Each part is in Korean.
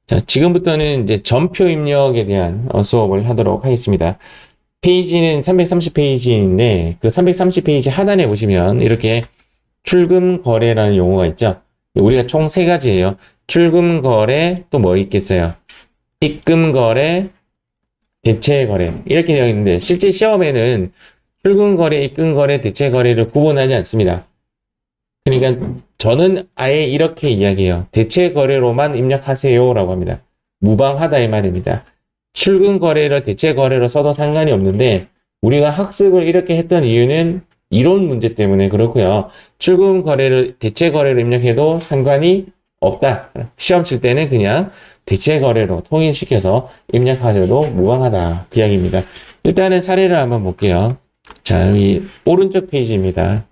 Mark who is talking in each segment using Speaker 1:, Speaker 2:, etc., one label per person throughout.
Speaker 1: 자, 지금부터는 이제 전표 입력에 대한 수업을 하도록 하겠습니다. 페이지는 330페이지인데 그 330페이지 하단에 보시면 이렇게 출금 거래라는 용어가 있죠. 우리가 총 세 가지예요. 출금 거래 또 뭐 있겠어요? 입금 거래, 대체 거래 이렇게 되어 있는데 실제 시험에는 출금 거래, 입금 거래, 대체 거래를 구분하지 않습니다. 그러니까 저는 아예 이렇게 이야기해요. 대체 거래로만 입력하세요 라고 합니다. 무방하다 이 말입니다. 출금 거래를 대체 거래로 써도 상관이 없는데 우리가 학습을 이렇게 했던 이유는 이론 문제 때문에 그렇고요. 출금 거래를 대체 거래로 입력해도 상관이 없다. 시험 칠 때는 그냥 대체 거래로 통일시켜서 입력하셔도 무방하다. 그 이야기입니다. 일단은 사례를 한번 볼게요. 자, 여기 오른쪽 페이지입니다.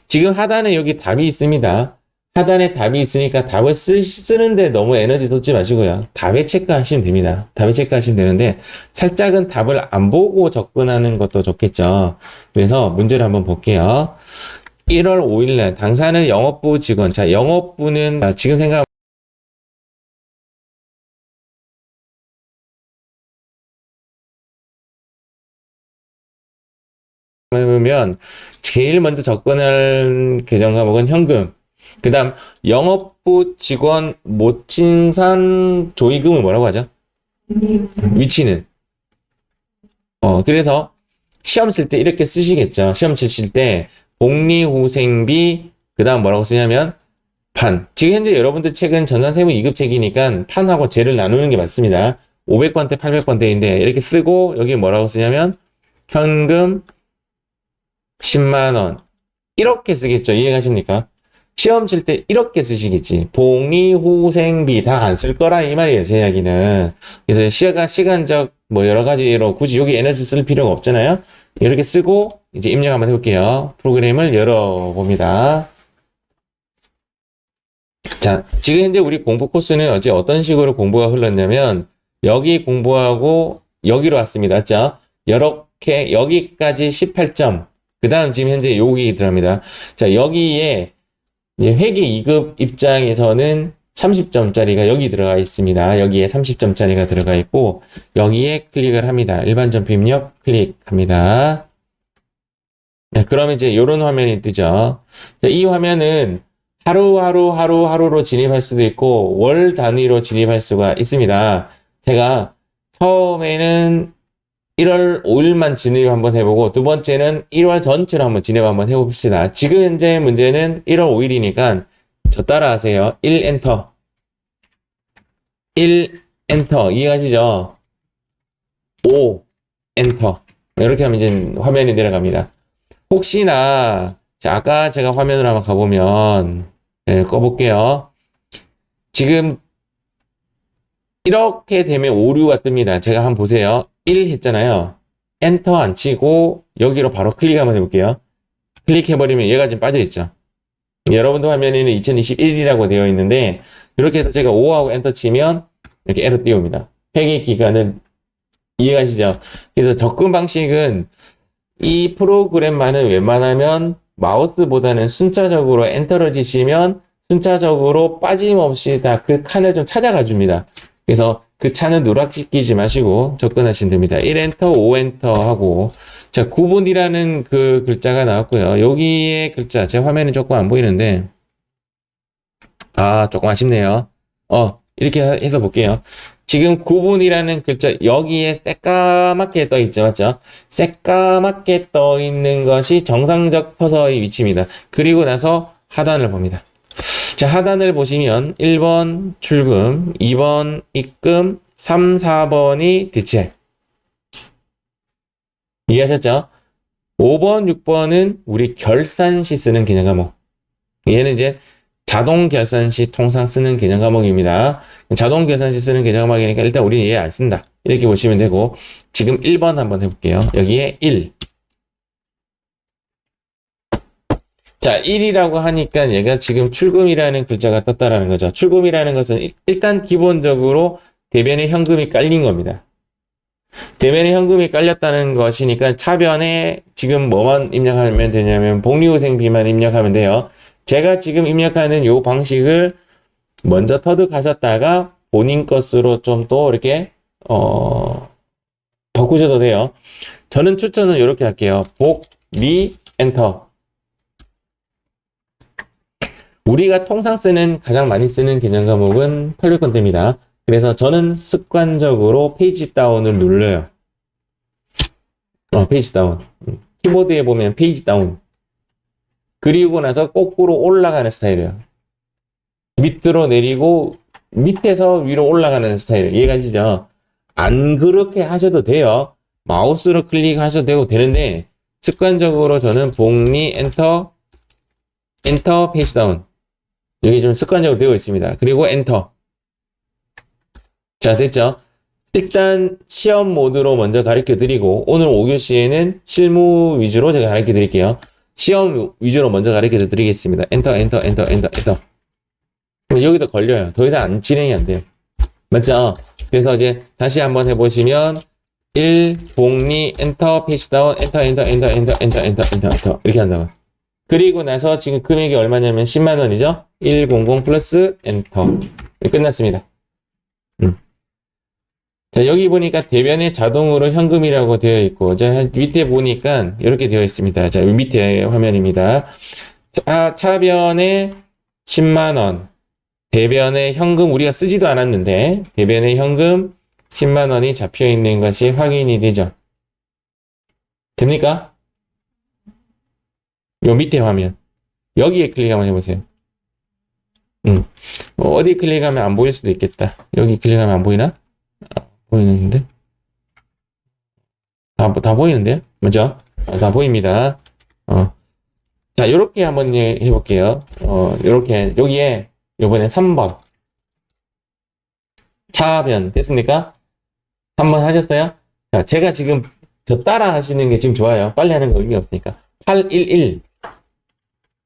Speaker 1: 지금 하단에 여기 답이 있습니다. 하단에 답이 있으니까 답을 쓰는데 너무 에너지 쏟지 마시고요. 답에 체크하시면 됩니다. 답에 체크하시면 되는데 살짝은 답을 안 보고 접근하는 것도 좋겠죠. 그래서 문제를 한번 볼게요. 1월 5일날 당사는 영업부 직원. 자, 영업부는 지금 생각 해보면 제일 먼저 접근할 계정 과목은 현금. 그 다음 영업부 직원 모친산 조의금을 뭐라고 하죠? 위치는 그래서 시험 칠 때 이렇게 쓰시겠죠. 시험 치실 때 복리후생비 그 다음 뭐라고 쓰냐면 판. 지금 현재 여러분들 책은 전산세무 2급책이니까 판하고 제를 나누는 게 맞습니다. 500번대 800번대인데 이렇게 쓰고 여기 뭐라고 쓰냐면 현금 10만원 이렇게 쓰겠죠. 이해가십니까? 시험 칠 때 이렇게 쓰시겠지. 복리후생비 다 안 쓸 거라 이 말이에요. 제 이야기는. 그래서 시간적 뭐 여러 가지로 굳이 여기 에너지 쓸 필요가 없잖아요. 이렇게 쓰고 이제 입력 한번 해볼게요. 프로그램을 열어봅니다. 자, 지금 현재 우리 공부 코스는 어제 어떤 식으로 공부가 흘렀냐면 여기 공부하고 여기로 왔습니다. 맞죠? 이렇게 여기까지 18점. 그 다음 지금 현재 여기 들어갑니다. 자, 여기에 이제 회계 2급 입장에서는 30점짜리가 여기 들어가 있습니다. 여기에 30점짜리가 들어가 있고 여기에 클릭을 합니다. 일반 점표 입력 클릭합니다. 네, 그러면 이제 이런 화면이 뜨죠. 자, 이 화면은 하루로 진입할 수도 있고 월 단위로 진입할 수가 있습니다. 제가 처음에는 1월 5일만 진입 한번 해보고 두 번째는 1월 전체로 한번 진입 한번 해봅시다. 지금 현재 문제는 1월 5일이니까 저 따라 하세요. 1 엔터 1 엔터 이해하시죠? 5 엔터 이렇게 하면 이제 화면이 내려갑니다. 혹시나 자, 아까 제가 화면으로 한번 가보면 네, 꺼볼게요. 지금 이렇게 되면 오류가 뜹니다. 제가 한번 보세요. 1 했잖아요. 엔터 안 치고 여기로 바로 클릭 한번 해볼게요. 클릭해버리면 얘가 지금 빠져있죠. 여러분들 화면에는 2021이라고 되어 있는데 이렇게 해서 제가 5하고 엔터 치면 이렇게 에러 띄웁니다. 회계 기간은 이해가시죠? 그래서 접근 방식은 이 프로그램만은 웬만하면 마우스보다는 순차적으로 엔터를 치시면 순차적으로 빠짐없이 다 그 칸을 좀 찾아가 줍니다. 그래서 그 차는 누락시키지 마시고 접근하시면 됩니다. 1엔터, 5엔터 하고 자, 구분이라는 그 글자가 나왔고요. 여기에 글자, 제 화면이 조금 안 보이는데 조금 아쉽네요. 이렇게 해서 볼게요. 지금 구분이라는 글자 여기에 새까맣게 떠 있죠. 맞죠? 새까맣게 떠 있는 것이 정상적 커서의 위치입니다. 그리고 나서 하단을 봅니다. 자, 하단을 보시면 1번 출금, 2번 입금, 3, 4번이 대체. 이해하셨죠? 5번, 6번은 우리 결산 시 쓰는 개념 과목. 얘는 이제 자동 결산 시 통상 쓰는 개념 과목입니다. 자동 결산 시 쓰는 개념 과목이니까 일단 우리는 얘 안 쓴다. 이렇게 보시면 되고 지금 1번 한번 해볼게요. 여기에 1. 자, 1이라고 하니까 얘가 지금 출금이라는 글자가 떴다라는 거죠. 출금이라는 것은 일단 기본적으로 대변에 현금이 깔린 겁니다. 대변에 현금이 깔렸다는 것이니까 차변에 지금 뭐만 입력하면 되냐면 복리후생비만 입력하면 돼요. 제가 지금 입력하는 요 방식을 먼저 터득하셨다가 본인 것으로 좀 또 이렇게 바꾸셔도 돼요. 저는 추천은 이렇게 할게요. 복, 리, 엔터. 우리가 통상 쓰는 가장 많이 쓰는 개념 과목은 800번대입니다. 그래서 저는 습관적으로 페이지 다운을 눌러요. 페이지 다운. 키보드에 보면 페이지 다운. 그리고 나서 거꾸로 올라가는 스타일이에요. 밑으로 내리고 밑에서 위로 올라가는 스타일. 이해가시죠? 안 그렇게 하셔도 돼요. 마우스로 클릭하셔도 되는데 습관적으로 저는 복리 엔터 페이지 다운. 여기 좀 습관적으로 되어 있습니다. 그리고 엔터. 자, 됐죠? 일단 시험 모드로 먼저 가르쳐 드리고 오늘 5교시에는 실무 위주로 제가 가르쳐 드릴게요. 시험 위주로 먼저 가르쳐 드리겠습니다. 엔터. 여기도 걸려요. 더 이상 안 진행이 안 돼요. 맞죠? 그래서 이제 다시 한번 해보시면 1, 복리, 엔터, 페이지 다운, 엔터 이렇게 한다고. 그리고 나서 지금 금액이 얼마냐면 10만 원이죠? 100 플러스 엔터. 끝났습니다. 자, 여기 보니까 대변에 자동으로 현금이라고 되어 있고, 자, 밑에 보니까 이렇게 되어 있습니다. 자, 밑에 화면입니다. 자, 차변에 10만 원. 대변에 현금 우리가 쓰지도 않았는데 대변에 현금 10만 원이 잡혀 있는 것이 확인이 되죠. 됩니까? 요 밑에 화면. 여기에 클릭 한번 해보세요. 어디 클릭하면 안 보일 수도 있겠다. 여기 클릭하면 안 보이나? 보이는데? 다 보이는데요? 맞죠? 다 보입니다. 자, 요렇게 한번 해볼게요. 요렇게, 여기에 요번에 3번. 차변 됐습니까? 3번 하셨어요? 자, 제가 지금 저 따라 하시는 게 지금 좋아요. 빨리 하는 거 의미 없으니까. 811.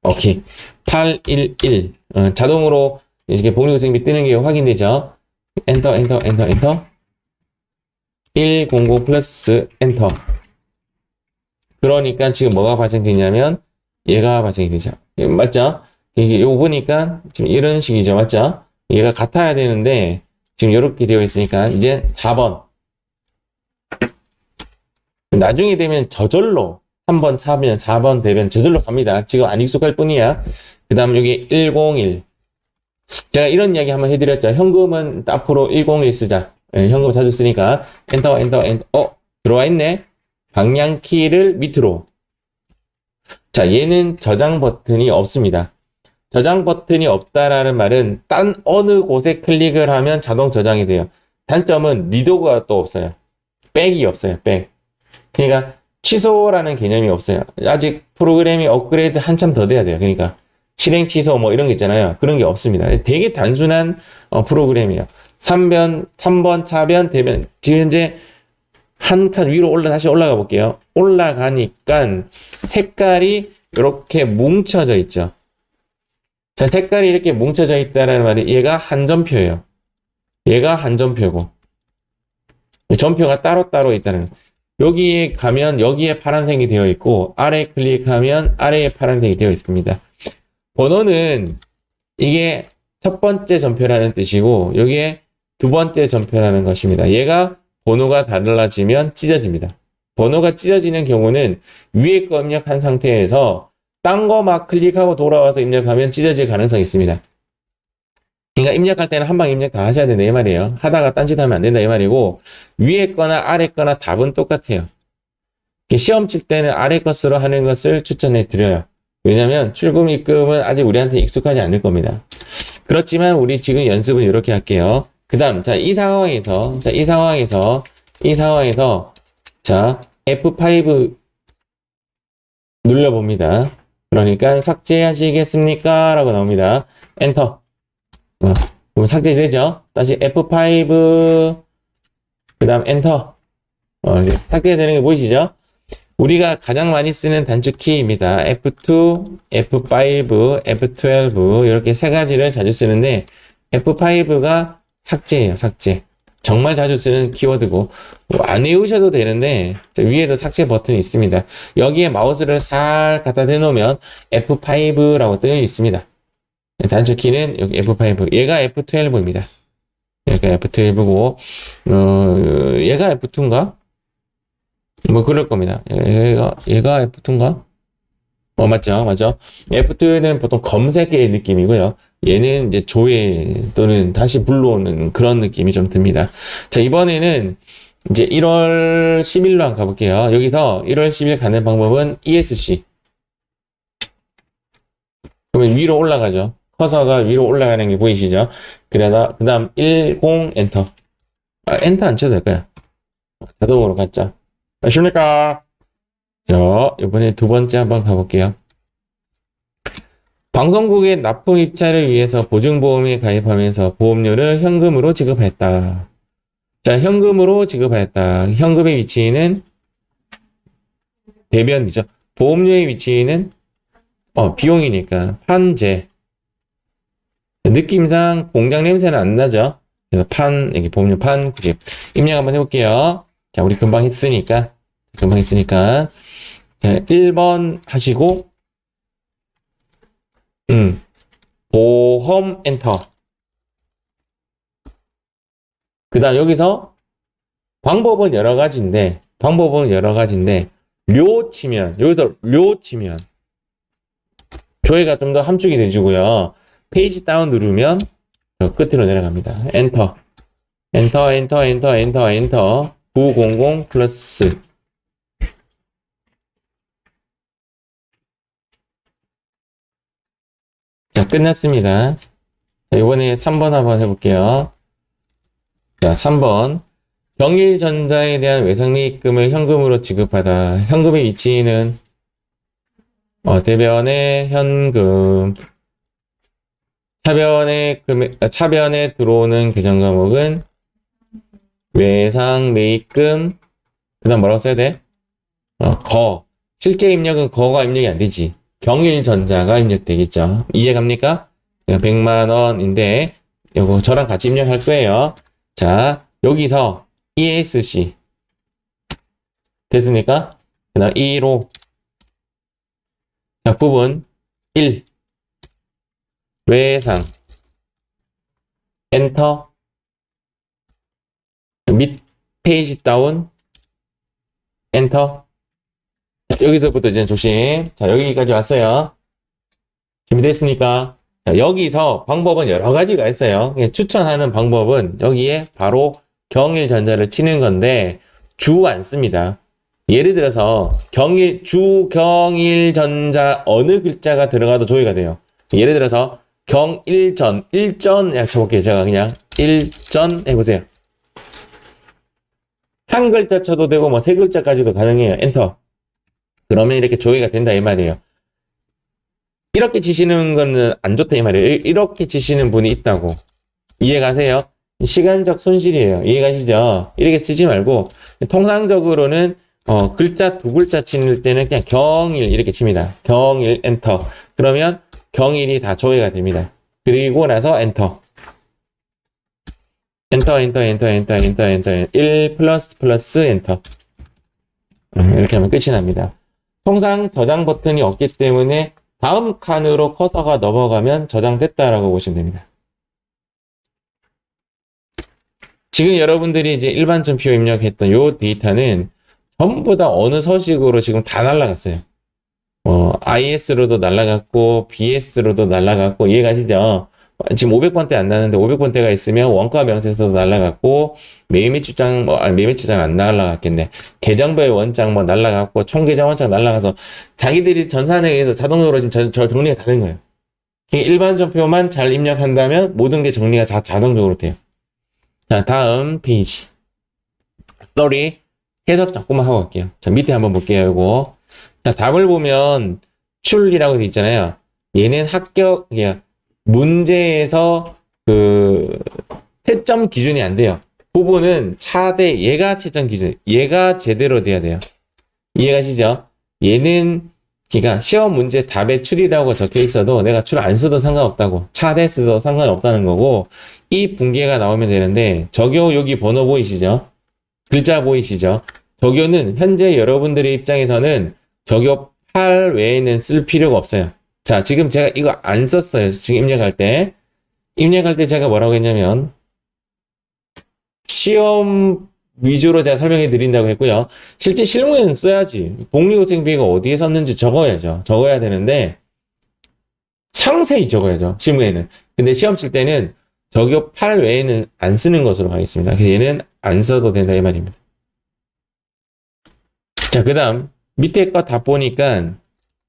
Speaker 1: 오케이. 811. 자동으로 이렇게 복리후생비 뜨는 게 확인되죠? 엔터. 100 플러스 엔터. 그러니까 지금 뭐가 발생되냐면 얘가 발생이 되죠. 맞죠? 이거 보니까 지금 이런 식이죠. 맞죠? 얘가 같아야 되는데 지금 이렇게 되어 있으니까 이제 4번. 나중에 되면 저절로 3번 차면 4번 되면 저절로 갑니다. 지금 안 익숙할 뿐이야. 그 다음 여기 101. 제가 이런 이야기 한번 해드렸죠. 현금은 앞으로 101 쓰자. 현금 자주 쓰니까 엔터. 들어와 있네. 방향키를 밑으로. 자, 얘는 저장 버튼이 없습니다. 저장 버튼이 없다라는 말은 딴 어느 곳에 클릭을 하면 자동 저장이 돼요. 단점은 리도가 또 없어요. 백이 없어요. 백. 그러니까 취소라는 개념이 없어요. 아직 프로그램이 업그레이드 한참 더 돼야 돼요. 그러니까 실행 취소 뭐 이런 게 있잖아요. 그런 게 없습니다. 되게 단순한 프로그램이에요. 3번 차변 대변. 지금 현재 한 칸 위로 다시 올라가 볼게요. 올라가니까 색깔이 이렇게 뭉쳐져 있죠. 자, 색깔이 이렇게 뭉쳐져 있다는 말이 얘가 한점표예요. 얘가 한점표고 점표가 따로따로 있다는 거예요. 여기에 가면 여기에 파란색이 되어 있고 아래 클릭하면 아래에 파란색이 되어 있습니다. 번호는 이게 첫 번째 점표라는 뜻이고 여기에 두 번째 점표라는 것입니다. 얘가 번호가 달라지면 찢어집니다. 번호가 찢어지는 경우는 위에 거 입력한 상태에서 딴 거 막 클릭하고 돌아와서 입력하면 찢어질 가능성이 있습니다. 그러니까 입력할 때는 한 방 입력 다 하셔야 된다 이 말이에요. 하다가 딴짓하면 안 된다 이 말이고 위에 거나 아래 거나 답은 똑같아요. 시험 칠 때는 아래 것으로 하는 것을 추천해 드려요. 왜냐면 출금 입금은 아직 우리한테 익숙하지 않을 겁니다. 그렇지만 우리 지금 연습은 이렇게 할게요. 그 다음 이 상황에서 자 F5 눌러봅니다. 그러니까 삭제하시겠습니까? 라고 나옵니다. 엔터. 그럼 삭제되죠? 다시 F5 그 다음 엔터. 삭제되는 게 보이시죠? 우리가 가장 많이 쓰는 단축 키입니다. F2, F5, F12 이렇게 세 가지를 자주 쓰는데 F5가 삭제예요. 삭제. 정말 자주 쓰는 키워드고 안 외우셔도 되는데 위에도 삭제 버튼이 있습니다. 여기에 마우스를 살 갖다 대놓으면 F5라고 뜨여 있습니다. 단축 키는 여기 F5. 얘가 F12입니다. 얘가 F12고, 얘가 F2인가? 뭐, 그럴 겁니다. 얘가 F2인가? 맞죠. F2는 보통 검색의 느낌이고요. 얘는 이제 조회 또는 다시 불러오는 그런 느낌이 좀 듭니다. 자, 이번에는 이제 1월 10일로 한번 가볼게요. 여기서 1월 10일 가는 방법은 ESC. 그러면 위로 올라가죠. 커서가 위로 올라가는 게 보이시죠? 그러다, 그 다음 10 엔터. 엔터 안 쳐도 될 거야. 자동으로 갔죠. 아십니까? 자, 이번에 두 번째 한번 가볼게요. 방송국의 납품 입찰을 위해서 보증보험에 가입하면서 보험료를 현금으로 지급했다. 자, 현금으로 지급하였다. 현금의 위치는 대변이죠. 보험료의 위치는 비용이니까 판재. 느낌상 공장 냄새는 안 나죠. 그래서 여기 보험료 판 90. 입력 한번 해볼게요. 자, 우리 금방 했으니까. 자, 1번 하시고 보험 엔터. 그 다음 여기서 방법은 여러 가지인데 여기서 료 치면 조회가 좀 더 함축이 돼주고요. 페이지 다운 누르면 저 끝으로 내려갑니다. 엔터 900 플러스. 자, 끝났습니다. 자, 이번에 3번 한번 해볼게요. 자, 3번. 경일전자에 대한 외상리입금을 현금으로 지급하다. 현금의 위치는 대변에 현금. 차변에 들어오는 계정 과목은 외상리입금. 그 다음 뭐라고 써야 돼? 실제 입력은 거가 입력이 안 되지. 경일전자가 입력되겠죠. 이해갑니까? 100만 원인데 요거 저랑 같이 입력할 거예요. 자, 여기서 ESC 됐습니까? 그 다음 2로 자, 구분 1 외상 엔터 밑 페이지 다운 엔터. 여기서부터 이제 조심. 자, 여기까지 왔어요. 준비됐습니까? 자, 여기서 방법은 여러 가지가 있어요. 추천하는 방법은 여기에 바로 경일전자를 치는 건데 주 안 씁니다. 예를 들어서 경일전자 어느 글자가 들어가도 조회가 돼요. 예를 들어서 일전 쳐볼게요. 제가 그냥 일전 해보세요. 한 글자 쳐도 되고 뭐 세 글자까지도 가능해요. 엔터. 그러면 이렇게 조회가 된다 이 말이에요. 이렇게 치시는 거는 안 좋다 이 말이에요. 이렇게 치시는 분이 있다고. 이해가세요? 시간적 손실이에요. 이해가시죠? 이렇게 치지 말고 통상적으로는 글자 두 글자 치는 때는 그냥 경일 이렇게 칩니다. 경일 엔터. 그러면 경일이 다 조회가 됩니다. 그리고 나서 엔터. 엔터 1 플러스 엔터. 이렇게 하면 끝이 납니다. 통상 저장 버튼이 없기 때문에 다음 칸으로 커서가 넘어가면 저장됐다라고 보시면 됩니다. 지금 여러분들이 이제 일반점표 입력했던 요 데이터는 전부 다 어느 서식으로 지금 다 날라갔어요. IS로도 날라갔고 BS로도 날라갔고 이해가시죠? 지금 500번대 안 나는데 500번대가 있으면 원가 명세서도 날라갔고 매일매출장 매일매출장 안 날라갔겠네. 계정별 원장 날라갔고 총계정 원장 날라가서 자기들이 전산에 의해서 자동적으로 지금 저 정리가 다 된 거예요. 일반 점표만 잘 입력한다면 모든 게 정리가 다 자동적으로 돼요. 자, 다음 페이지. sorry. 해석 조금만 하고 갈게요. 자, 밑에 한번 볼게요. 이거. 자, 답을 보면 출이라고 되어 있잖아요. 얘는 문제에서 채점 기준이 안 돼요. 부분은 차대 얘가 채점 기준, 얘가 제대로 돼야 돼요. 이해가시죠? 얘는 그러니까 시험 문제 답에 출이라고 적혀 있어도 내가 출 안 써도 상관없다고, 차대 써도 상관없다는 거고, 이 분계가 나오면 되는데 적요 여기 번호 보이시죠? 글자 보이시죠? 적요는 현재 여러분들의 입장에서는 적요 8 외에는 쓸 필요가 없어요. 자, 지금 제가 이거 안 썼어요. 지금 입력할 때. 입력할 때 제가 뭐라고 했냐면, 시험 위주로 제가 설명해 드린다고 했고요. 실제 실무에는 써야지. 복리후생비가 어디에 썼는지 적어야죠. 적어야 되는데, 상세히 적어야죠. 실무에는. 근데 시험 칠 때는 저기요 8 외에는 안 쓰는 것으로 하겠습니다. 그래서 얘는 안 써도 된다 이 말입니다. 자, 그 다음 밑에 거 다 보니까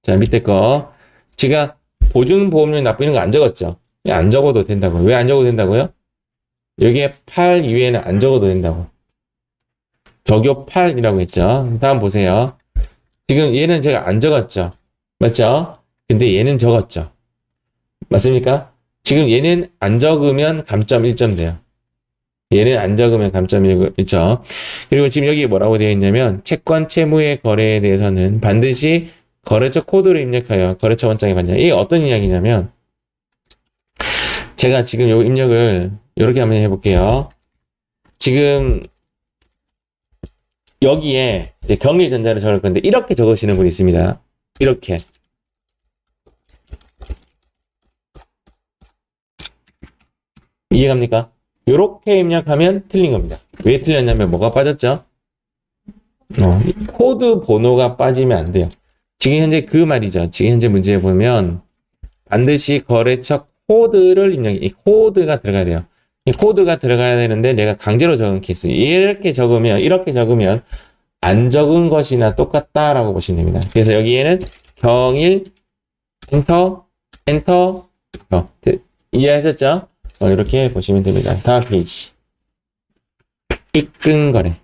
Speaker 1: 자, 밑에 거 제가 보증보험료 납부하는 거 안 적었죠. 안 적어도 된다고요. 왜 안 적어도 된다고요? 여기에 8 이외에는 안 적어도 된다고. 적요 8이라고 했죠. 다음 보세요. 지금 얘는 제가 안 적었죠. 맞죠? 근데 얘는 적었죠. 맞습니까? 지금 얘는 안 적으면 감점 1점 돼요. 얘는 안 적으면 감점 1점. 그리고 지금 여기 뭐라고 되어 있냐면 채권 채무의 거래에 대해서는 반드시 거래처 코드를 입력하여 거래처 원장에 받냐. 이게 어떤 이야기냐면 제가 지금 요 입력을 이렇게 한번 해볼게요. 지금 여기에 이제 경일전자를 적을 건데 이렇게 적으시는 분이 있습니다. 이렇게. 이해갑니까? 이렇게 입력하면 틀린 겁니다. 왜 틀렸냐면 뭐가 빠졌죠? 코드 번호가 빠지면 안 돼요. 지금 현재 그 말이죠. 지금 현재 문제에 보면 반드시 거래처 코드를 입력해. 이 코드가 들어가야 돼요. 이 코드가 들어가야 되는데 내가 강제로 적은 케이스. 이렇게 적으면 안 적은 것이나 똑같다라고 보시면 됩니다. 그래서 여기에는 경일 엔터 엔터 이해하셨죠? 이렇게 보시면 됩니다. 다음 페이지. 입금 거래.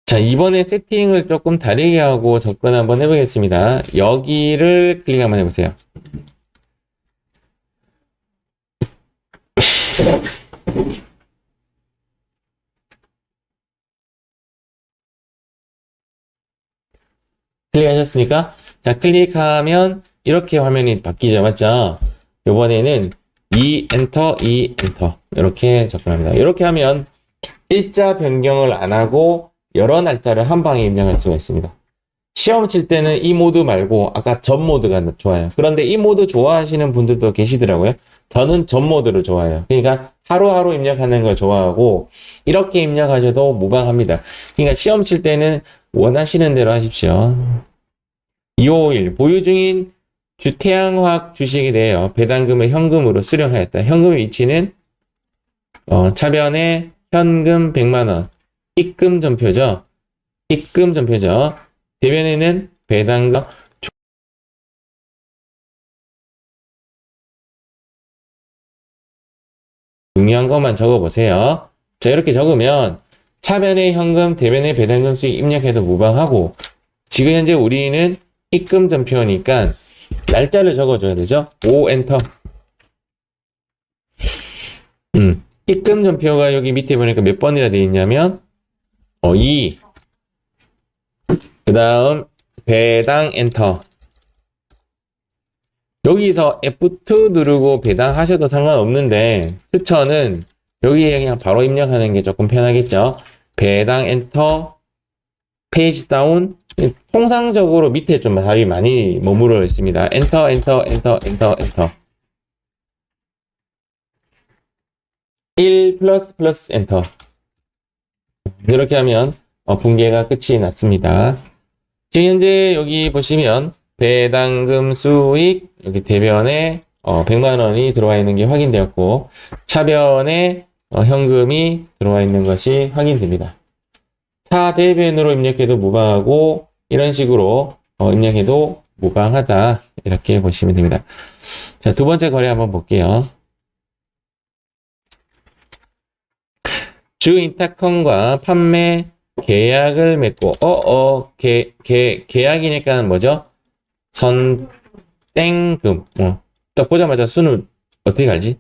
Speaker 1: 자, 이번에 세팅을 조금 다르게 하고 접근 한번 해보겠습니다. 여기를 클릭 한번 해보세요. 클릭하셨습니까? 자, 클릭하면 이렇게 화면이 바뀌죠. 맞죠? 이번에는 엔터 이렇게 접근합니다. 이렇게 하면 일자 변경을 안 하고 여러 날짜를 한 방에 입력할 수가 있습니다. 시험 칠 때는 이 모드 말고 아까 전 모드가 좋아요. 그런데 이 모드 좋아하시는 분들도 계시더라고요. 저는 전 모드를 좋아해요. 그러니까 하루하루 입력하는 걸 좋아하고 이렇게 입력하셔도 무방합니다. 그러니까 시험 칠 때는 원하시는 대로 하십시오. 251 보유 중인 태양화학 주식에 대하여 배당금을 현금으로 수령하였다. 현금의 위치는 차변에 현금 100만원 입금 전표죠. 입금 전표죠. 대변에는 배당금 중요한 것만 적어보세요. 자, 이렇게 적으면 차변에 현금, 대변에 배당금 수익 입력해도 무방하고 지금 현재 우리는 입금 전표니까 날짜를 적어줘야 되죠. 5 엔터. 입금 전표가 여기 밑에 보니까 몇 번이라 되어 있냐면 2. 그 다음 배당 엔터. 여기서 F2 누르고 배당하셔도 상관없는데 추천은 여기에 그냥 바로 입력하는 게 조금 편하겠죠. 배당 엔터 페이지 다운. 통상적으로 밑에 좀 답이 많이 머무르어 있습니다. 엔터 1 플러스 엔터. 이렇게 하면 붕괴가 끝이 났습니다. 지금 현재 여기 보시면 배당금 수익 여기 대변에 100만 원이 들어와 있는 게 확인되었고 차변에 현금이 들어와 있는 것이 확인됩니다. 차대변으로 입력해도 무방하고 이런 식으로 입력해도 무방하다 이렇게 보시면 됩니다. 자, 두 번째 거래 한번 볼게요. 주인타컨과 판매 계약을 맺고 계약이니까 뭐죠? 선땡금 딱 보자마자 수는 어떻게 알지?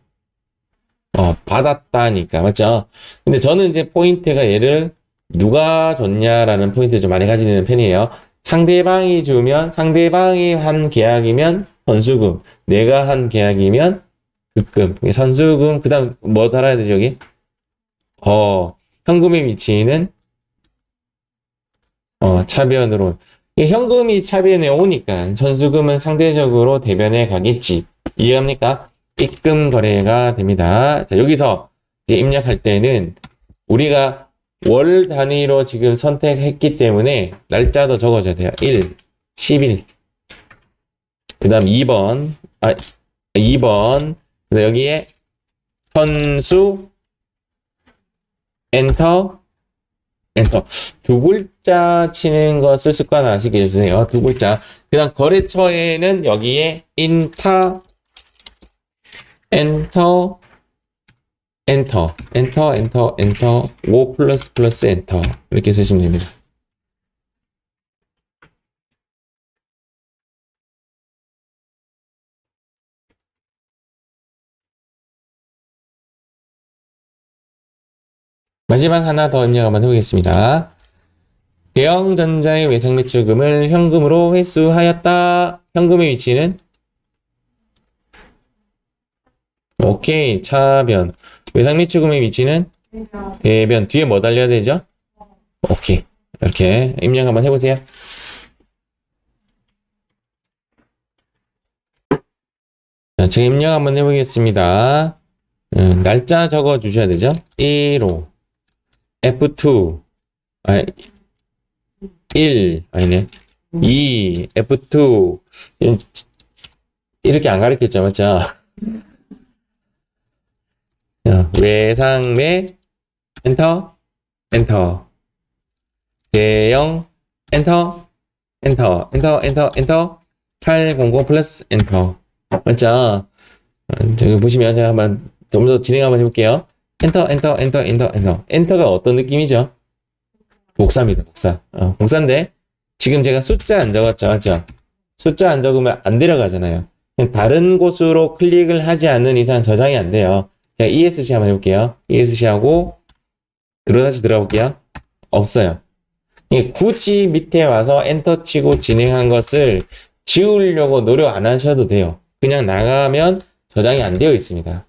Speaker 1: 받았다니까 맞죠? 근데 저는 이제 포인트가 얘를 누가 줬냐라는 포인트를 좀 많이 가지는 편이에요. 상대방이 주면 상대방이 한 계약이면 선수금, 내가 한 계약이면 급금. 선수금 그 다음 뭐 달아야 되죠 여기? 현금의 위치는 차변으로. 현금이 차변에 오니까 선수금은 상대적으로 대변에 가겠지. 이해합니까? 입금 거래가 됩니다. 자, 여기서 이제 입력할 때는 우리가 월 단위로 지금 선택했기 때문에 날짜도 적어줘야 돼요. 1, 10일. 그 다음 2번. 2번. 그래서 여기에 선수, 엔터, 엔터. 두 글자 치는 거 쓸 습관 아시게 해주세요. 두 글자. 그 다음 거래처에는 여기에 인타, 엔터, 엔터, 엔터, 엔터, 엔터, 5 플러스 플러스 엔터. 이렇게 쓰시면 됩니다. 마지막 하나 더 입력 한번 해보겠습니다. 대형전자의 외상매출금을 현금으로 회수하였다. 현금의 위치는? 오케이. 차변. 외상매출금의 위치는? 대변. 뒤에 뭐 달려야 되죠? 오케이. 이렇게 입력 한번 해보세요. 자, 제가 입력 한번 해보겠습니다. 날짜 적어 주셔야 되죠? 1호. F2. 1. 아니네. 2. F2. 이렇게 안 가르쳤죠, 맞죠? 외상매, 엔터, 엔터. 대형, 엔터, 엔터, 엔터, 엔터, 엔터. 800 플러스 엔터. 맞죠? 저기 보시면 제가 한번 좀 더 진행 한번 해볼게요. 엔터, 엔터, 엔터, 엔터, 엔터. 엔터가 어떤 느낌이죠? 복사입니다, 복사. 복사인데, 지금 제가 숫자 안 적었죠, 맞죠? 숫자 안 적으면 안 데려가잖아요. 그냥 다른 곳으로 클릭을 하지 않는 이상 저장이 안 돼요. 제가 ESC 한번 해볼게요. ESC 하고, 다시 들어볼게요. 없어요. 굳이 밑에 와서 엔터 치고 진행한 것을 지우려고 노력 안 하셔도 돼요. 그냥 나가면 저장이 안 되어 있습니다.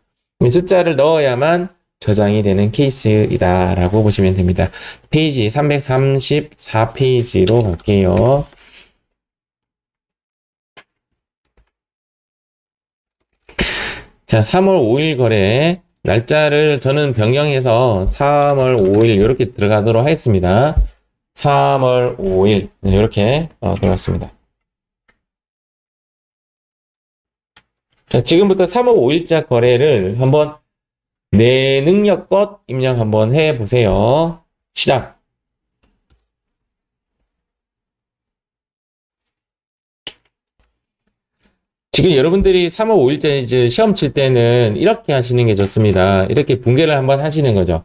Speaker 1: 숫자를 넣어야만 저장이 되는 케이스이다 라고 보시면 됩니다. 페이지 334페이지로 갈게요. 자, 3월 5일 거래 날짜를 저는 변경해서 3월 5일 이렇게 들어가도록 하겠습니다. 3월 5일 이렇게 들어갔습니다. 자, 지금부터 3월 5일자 거래를 한번 내 능력껏 입력 한번 해보세요. 시작! 지금 여러분들이 3월 5일째 이제 시험 칠 때는 이렇게 하시는 게 좋습니다. 이렇게 분개를 한번 하시는 거죠.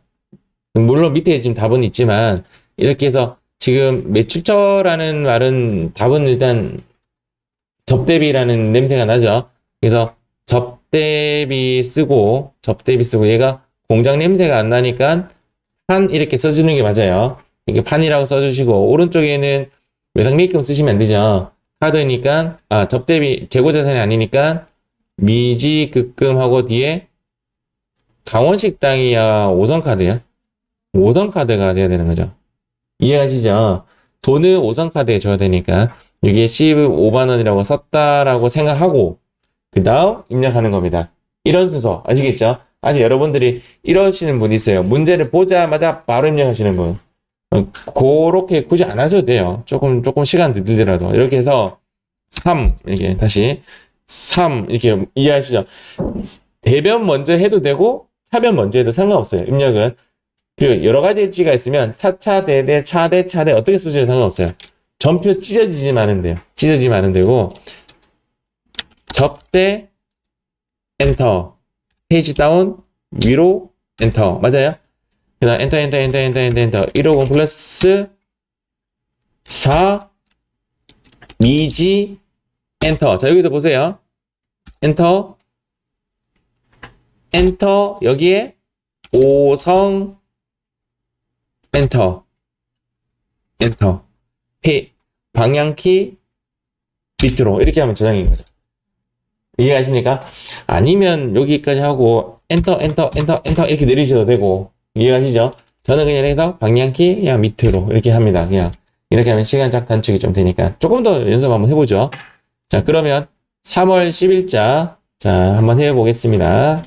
Speaker 1: 물론 밑에 지금 답은 있지만 이렇게 해서 지금 매출처라는 말은 답은 일단 접대비라는 냄새가 나죠. 그래서 접대비 쓰고 얘가 공장 냄새가 안 나니까 판 이렇게 써주는 게 맞아요. 이렇게 판이라고 써주시고 오른쪽에는 외상매입금 쓰시면 안 되죠. 카드니까 접대비 재고자산이 아니니까 미지급금하고 뒤에 강원식당이야 5선카드야? 5선카드가 돼야 되는 거죠. 이해하시죠? 돈을 5선카드에 줘야 되니까 여기에 15만원이라고 썼다라고 생각하고 그 다음 입력하는 겁니다. 이런 순서 아시겠죠? 아직 여러분들이 이러시는 분 있어요. 문제를 보자마자 바로 입력하시는 분. 그렇게 굳이 안 하셔도 돼요. 조금 시간 들더라도 이렇게 해서 3 이렇게 다시 3 이렇게 이해하시죠? 대변 먼저 해도 되고 차변 먼저 해도 상관없어요. 입력은 그리고 여러 가지 지가 있으면 차차 대대 차대 차대 어떻게 쓰셔도 상관없어요. 전표 찢어지지만 하면 돼요. 찢어지면 하면 되고 접대 엔터 페이지 다운 위로 엔터 맞아요? 그 다음 엔터 150 플러스 4 미지 엔터. 자 여기서 보세요. 엔터 여기에 5성 엔터 방향키 밑으로 이렇게 하면 저장인 거죠. 이해하십니까? 아니면 여기까지 하고 엔터 이렇게 내리셔도 되고 이해하시죠? 저는 그냥 해서 방향키 그냥 밑으로 이렇게 합니다. 그냥 이렇게 하면 시간적 단축이 좀 되니까 조금 더 연습 한번 해보죠. 자, 그러면 3월 10일자 자, 한번 해보겠습니다.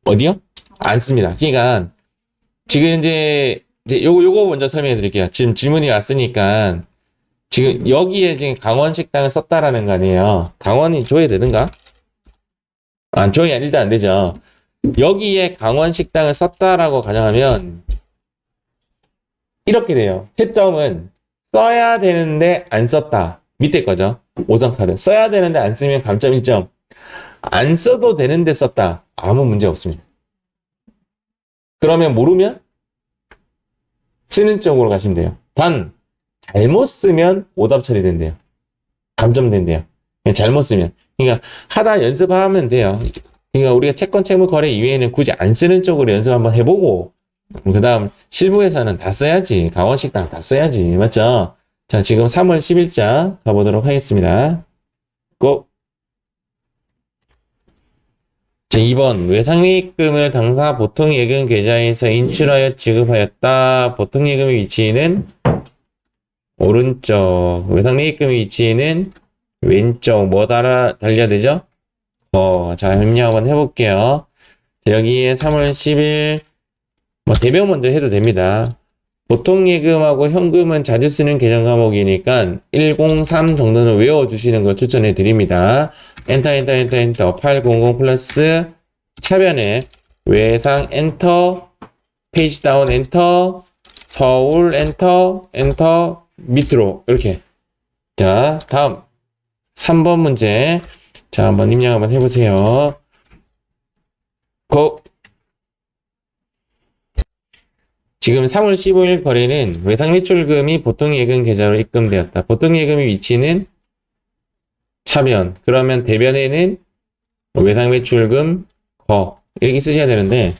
Speaker 1: 어디요? 안 씁니다. 그러니까 지금 이제 요거 먼저 설명해 드릴게요. 지금 질문이 왔으니까 지금 여기에 지금 강원 식당을 썼다라는 거 아니에요. 강원이 줘야 되는가? 안 줘야 일단 안 되죠. 여기에 강원 식당을 썼다라고 가정하면 이렇게 돼요. 채점은 써야 되는데 안 썼다. 밑에 거죠. 5점 카드. 써야 되는데 안 쓰면 감점 1점. 안 써도 되는데 썼다. 아무 문제 없습니다. 그러면 모르면 쓰는 쪽으로 가시면 돼요. 단 잘못 쓰면 오답 처리된대요. 감점된대요. 그냥 잘못 쓰면. 그러니까 하다 연습하면 돼요. 그러니까 우리가 채권 채무 거래 이외에는 굳이 안 쓰는 쪽으로 연습 한번 해보고 그 다음 실무에서는 다 써야지. 강원식당 다 써야지. 맞죠? 자, 지금 3월 10일자 가보도록 하겠습니다. 고! 자, 2번 외상이익금을 당사 보통예금 계좌에서 인출하여 지급하였다. 보통예금의 위치는 오른쪽, 외상이익금의 위치는 왼쪽. 뭐 달려야 되죠? 자, 협력 한번 해볼게요. 자, 여기에 3월 10일 뭐 대변 먼저 해도 됩니다. 보통예금하고 현금은 자주 쓰는 계정 과목이니까 103 정도는 외워주시는 걸 추천해 드립니다. 엔터 800 플러스 차변에 외상 엔터 페이지 다운 엔터 서울 엔터 밑으로 이렇게. 자, 다음 3번 문제. 자, 한번 입력 한번 해보세요. 고! 지금 3월 15일 거래는 외상매출금이 보통예금 계좌로 입금되었다. 보통예금의 위치는 차변. 그러면 대변에는 외상매출금 이렇게 쓰셔야 되는데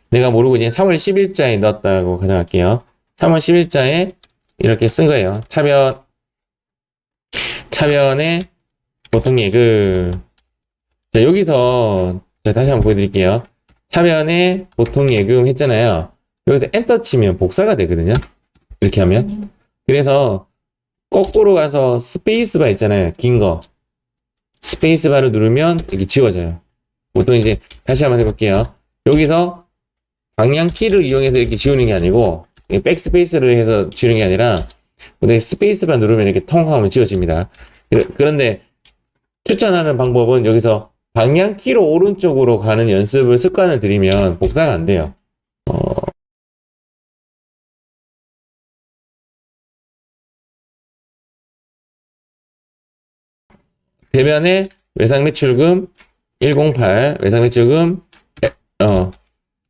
Speaker 1: 내가 모르고 이제 3월 10일자에 넣었다고 가정할게요. 3월 10일자에 이렇게 쓴 거예요. 차변에 보통예금. 자, 여기서 다시 한번 보여드릴게요. 차변에 보통예금 했잖아요. 여기서 엔터 치면 복사가 되거든요. 이렇게 하면. 그래서 거꾸로 가서 스페이스바 있잖아요. 긴 거. 스페이스바를 누르면 이렇게 지워져요. 보통 이제 다시 한번 해볼게요. 여기서 방향키를 이용해서 이렇게 지우는 게 아니고 백스페이스를 해서 지우는 게 아니라 스페이스바 누르면 이렇게 통 하면 지워집니다. 그런데 추천하는 방법은 여기서 방향키로 오른쪽으로 가는 연습을 습관을 들이면 복사가 안 돼요. 대변에 외상매출금 108 외상매출금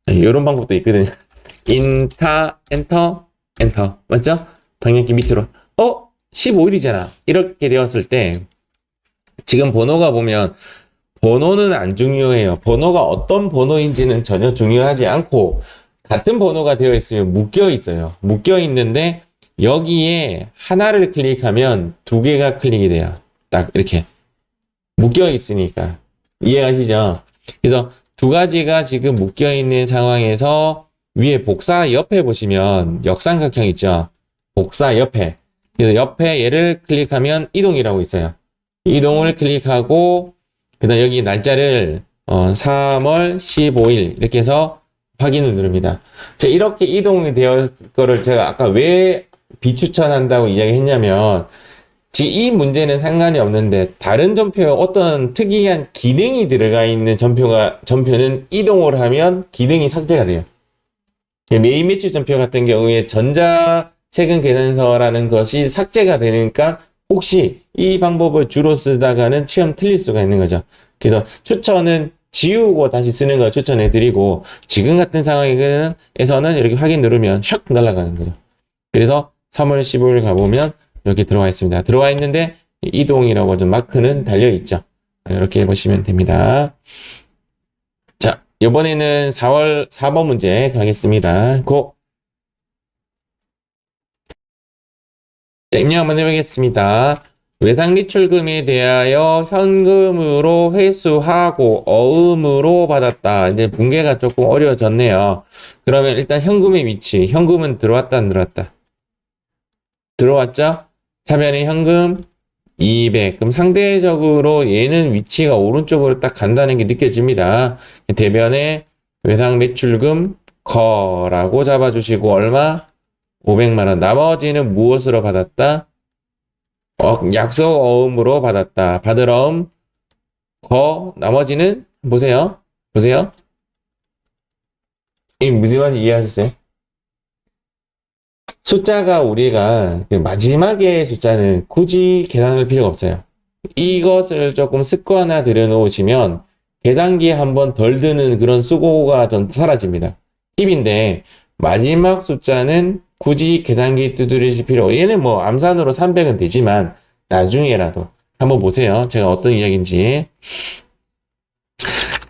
Speaker 1: 이런 방법도 있거든요. 엔터 맞죠? 방향키 밑으로 15일이잖아 이렇게 되었을 때 지금 번호가 보면 번호는 안 중요해요. 번호가 어떤 번호인지는 전혀 중요하지 않고 같은 번호가 되어 있으면 묶여 있어요. 묶여 있는데 여기에 하나를 클릭하면 두 개가 클릭이 돼요. 딱 이렇게 묶여 있으니까. 이해가시죠? 그래서 두 가지가 지금 묶여 있는 상황에서 위에 복사 옆에 보시면 역삼각형 있죠? 복사 옆에. 그래서 옆에 얘를 클릭하면 이동이라고 있어요. 이동을 클릭하고 그다음 여기 날짜를 3월 15일 이렇게 해서 확인을 누릅니다. 자, 이렇게 이동이 되어 거를 제가 아까 왜 비추천한다고 이야기했냐면 지금 이 문제는 상관이 없는데 다른 점표에 어떤 특이한 기능이 들어가 있는 점표는 이동을 하면 기능이 삭제가 돼요. 메인 매출 점표 같은 경우에 전자세금 계산서라는 것이 삭제가 되니까 혹시 이 방법을 주로 쓰다가는 시험 틀릴 수가 있는 거죠. 그래서 추천은 지우고 다시 쓰는 걸 추천해 드리고 지금 같은 상황에서는 이렇게 확인 누르면 샥 날아가는 거죠. 그래서 3월 15일 가보면 이렇게 들어와 있습니다. 들어와 있는데 이동이라고 좀 마크는 달려 있죠. 이렇게 보시면 됩니다. 자, 이번에는 4번 문제 가겠습니다. 입력 한번 해보겠습니다. 외상매출금에 대하여 현금으로 회수하고 어음으로 받았다. 이제 분계가 조금 어려워졌네요. 그러면 일단 현금의 위치, 현금은 들어왔다 안 들어왔다? 들어왔죠? 차변에 현금 200. 그럼 상대적으로 얘는 위치가 오른쪽으로 딱 간다는 게 느껴집니다. 대변에 외상 매출금 거라고 잡아주시고 얼마? 500만 원. 나머지는 무엇으로 받았다? 약속 어음으로 받았다. 받을 어음 거. 나머지는 보세요. 보세요. 이 무지만 이해하셨어요? 숫자가 우리가 그 마지막에 숫자는 굳이 계산할 필요가 없어요. 이것을 조금 습관화 들여놓으시면 계산기에 한번 덜 드는 그런 수고가 좀 사라집니다. 팁인데 마지막 숫자는 굳이 계산기 두드리실 필요 얘는 뭐 암산으로 300은 되지만 나중에라도 한번 보세요. 제가 어떤 이야기인지.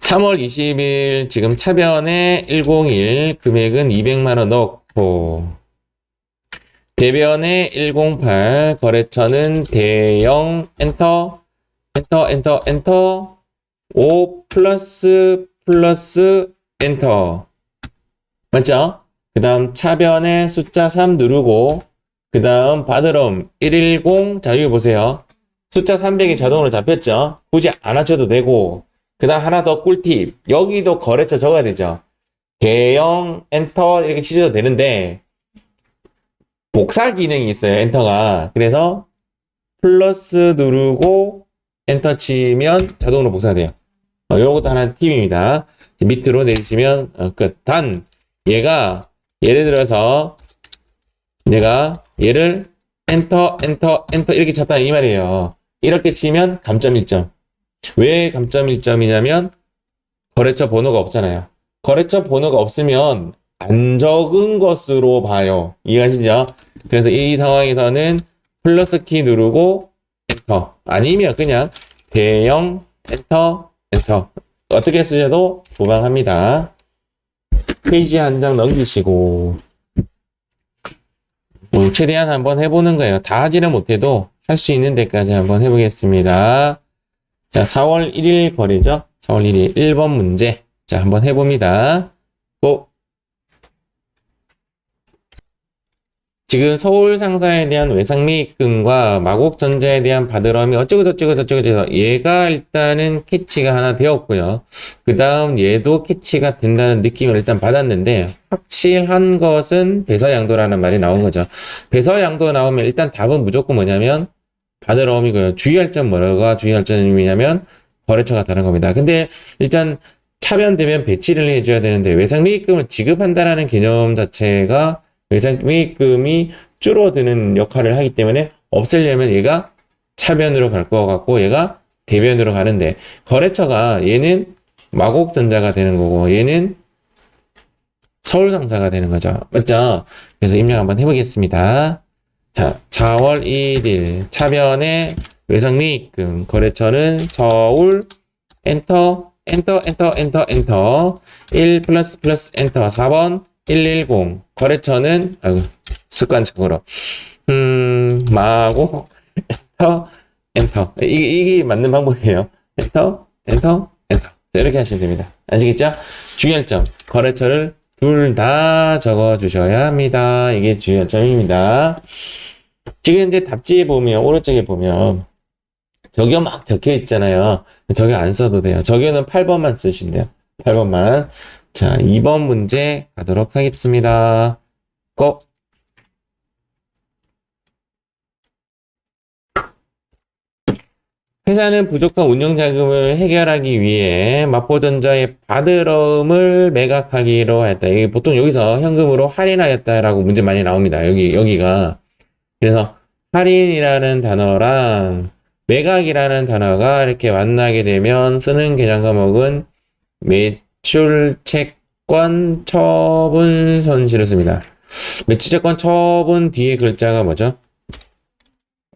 Speaker 1: 3월 20일 지금 차변에 101 금액은 200만 원 넣고 대변에 108 거래처는 대영 엔터 엔터 엔터 엔터 5 플러스 플러스 엔터 맞죠? 그 다음 차변에 숫자 3 누르고 그 다음 받으럼 110 자 여기 보세요. 숫자 300이 자동으로 잡혔죠? 굳이 안 하셔도 되고 그 다음 하나 더 꿀팁 여기도 거래처 적어야 되죠? 대영 엔터 이렇게 치셔도 되는데 복사 기능이 있어요. 엔터가. 그래서 플러스 누르고 엔터 치면 자동으로 복사돼요. 이런 것도 하나 팁입니다. 밑으로 내리시면 끝. 단 얘가 예를 들어서 내가 얘를 엔터 엔터 엔터 이렇게 쳤다 이 말이에요. 이렇게 치면 감점 1점. 왜 감점 1점이냐면 거래처 번호가 없잖아요. 거래처 번호가 없으면 안 적은 것으로 봐요. 이해가시죠? 그래서 이 상황에서는 플러스 키 누르고 엔터 아니면 그냥 대형 엔터 엔터 어떻게 쓰셔도 무방합니다. 페이지 한 장 넘기시고 최대한 한번 해보는 거예요. 다 하지는 못해도 할 수 있는 데까지 한번 해보겠습니다. 자, 4월 1일 거래죠? 4월 1일 1번 문제 자 한번 해봅니다. 고! 지금 서울 상사에 대한 외상매입금과 마곡전자에 대한 받으러미 어쩌고 얘가 일단은 캐치가 하나 되었고요. 그 다음 얘도 캐치가 된다는 느낌을 일단 받았는데 확실한 것은 배서양도라는 말이 나온 거죠. 배서양도 나오면 일단 답은 무조건 뭐냐면 받으러미고요. 주의할 점 뭐가 주의할 점이냐면 거래처가 다른 겁니다. 근데 일단 차변 대변 배치를 해줘야 되는데 외상매입금을 지급한다라는 개념 자체가 외상매입금이 줄어드는 역할을 하기 때문에 없애려면 얘가 차변으로 갈 것 같고 얘가 대변으로 가는데 거래처가 얘는 마곡전자가 되는 거고 얘는 서울상사가 되는 거죠. 맞죠? 그래서 입력 한번 해보겠습니다. 자, 4월 1일 차변에 외상매입금 거래처는 서울 엔터 엔터 엔터 엔터 엔터 1 플러스 플러스 엔터 4번 110 거래처는 습관적으로 마곡 엔터 엔터 이게 맞는 방법이에요. 엔터 엔터 엔터 자, 이렇게 하시면 됩니다. 아시겠죠? 주의할 점 거래처를 둘 다 적어 주셔야 합니다. 이게 주의할 점입니다. 지금 이제 답지에 보면 오른쪽에 보면 적여 막 적혀 있잖아요. 적여 안 써도 돼요. 적여는 8번만 쓰시면 돼요. 8번만. 자, 2번 문제 가도록 하겠습니다. 고! 회사는 부족한 운영자금을 해결하기 위해 마포전자의 받으러움을 매각하기로 했다. 이게 보통 여기서 현금으로 할인하였다라고 문제 많이 나옵니다. 여기가. 그래서 할인이라는 단어랑 매각이라는 단어가 이렇게 만나게 되면 쓰는 계산 과목은 매출채권 처분 손실을 씁니다. 매출채권 처분 뒤에 글자가 뭐죠?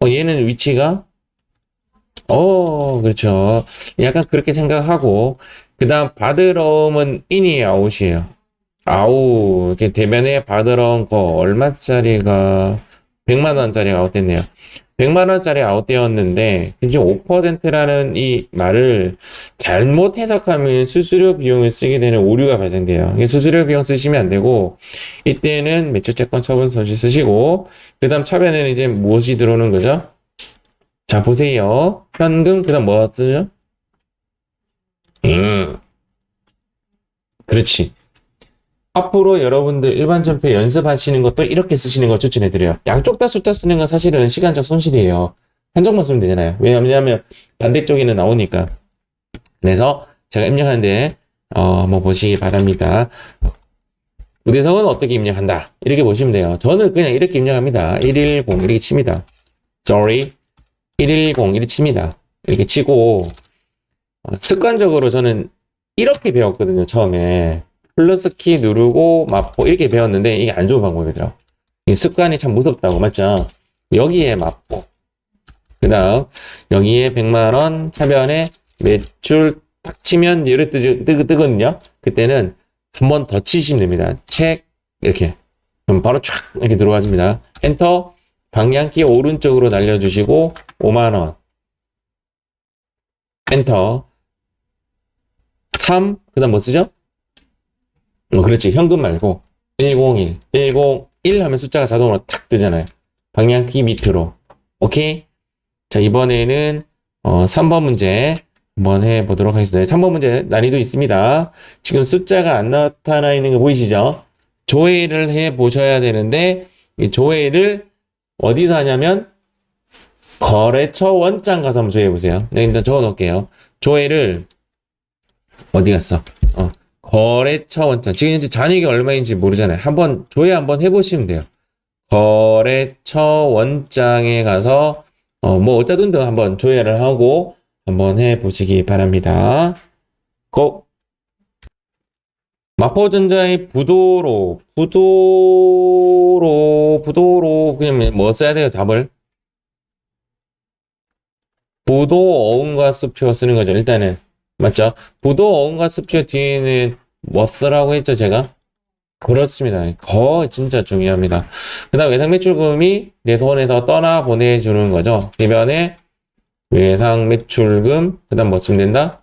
Speaker 1: 얘는 위치가 그렇죠. 약간 그렇게 생각하고 그 다음 받으러움은 인이에요, 아웃이에요. 아웃 이렇게 대면에 받으러온 거 얼마짜리가 100만 원짜리가 아웃됐네요. 100만 원짜리 아웃되었는데 그게 5%라는 이 말을 잘못 해석하면 수수료 비용을 쓰게 되는 오류가 발생돼요. 수수료 비용 쓰시면 안 되고 이때는 매출채권 처분 손실 쓰시고 그 다음 차변에는 이제 무엇이 들어오는 거죠? 자 보세요. 현금 그 다음 뭐 쓰죠? 그렇지. 앞으로 여러분들 일반 전표 연습하시는 것도 이렇게 쓰시는 거 추천해드려요. 양쪽 다 숫자 쓰는 건 사실은 시간적 손실이에요. 한쪽만 쓰면 되잖아요. 왜냐하면 반대쪽에는 나오니까. 그래서 제가 입력하는데 한번 보시기 바랍니다. 우대성은 어떻게 입력한다? 이렇게 보시면 돼요. 저는 그냥 이렇게 입력합니다. 110 이렇게 칩니다. Sorry. 110 이렇게 칩니다. 이렇게 치고 습관적으로 저는 이렇게 배웠거든요. 처음에. 플러스 키 누르고 마포 이렇게 배웠는데 이게 안 좋은 방법이더라고. 이 습관이 참 무섭다고 맞죠? 여기에 마포 그 다음 여기에 100만원 차변에 매출 딱 치면 이렇게 뜨거든요. 그때는 한 번 더 치시면 됩니다. 책 이렇게 그럼 바로 촥 이렇게 들어가집니다. 엔터 방향키 오른쪽으로 날려주시고 5만원 엔터 3 그 다음 뭐 쓰죠? 그렇지. 현금 말고 101 101 하면 숫자가 자동으로 탁 뜨잖아요. 방향키 밑으로. 오케이? 자, 이번에는 3번 문제 한번 해보도록 하겠습니다. 3번 문제 난이도 있습니다. 지금 숫자가 안 나타나 있는 거 보이시죠? 조회를 해 보셔야 되는데 이 조회를 어디서 하냐면 거래처 원장 가서 한번 조회해 보세요. 네, 일단 적어 놓을게요. 조회를 어디 갔어? 거래처 원장. 지금 현재 잔액이 얼마인지 모르잖아요. 한번 조회 한번 해보시면 돼요. 거래처 원장에 가서 뭐 어쩌든 한번 조회를 하고 한번 해보시기 바랍니다. 고! 마포전자의 부도로 그냥 뭐 써야 돼요? 답을 부도 어음과 수표 쓰는 거죠. 일단은 맞죠? 부도 어음과 수표 뒤에는 뭐 쓰라고 했죠, 제가? 그렇습니다. 진짜 중요합니다. 그 다음 외상 매출금이 내 손에서 떠나 보내주는 거죠. 대변에 외상 매출금, 그 다음 뭐 쓰면 된다?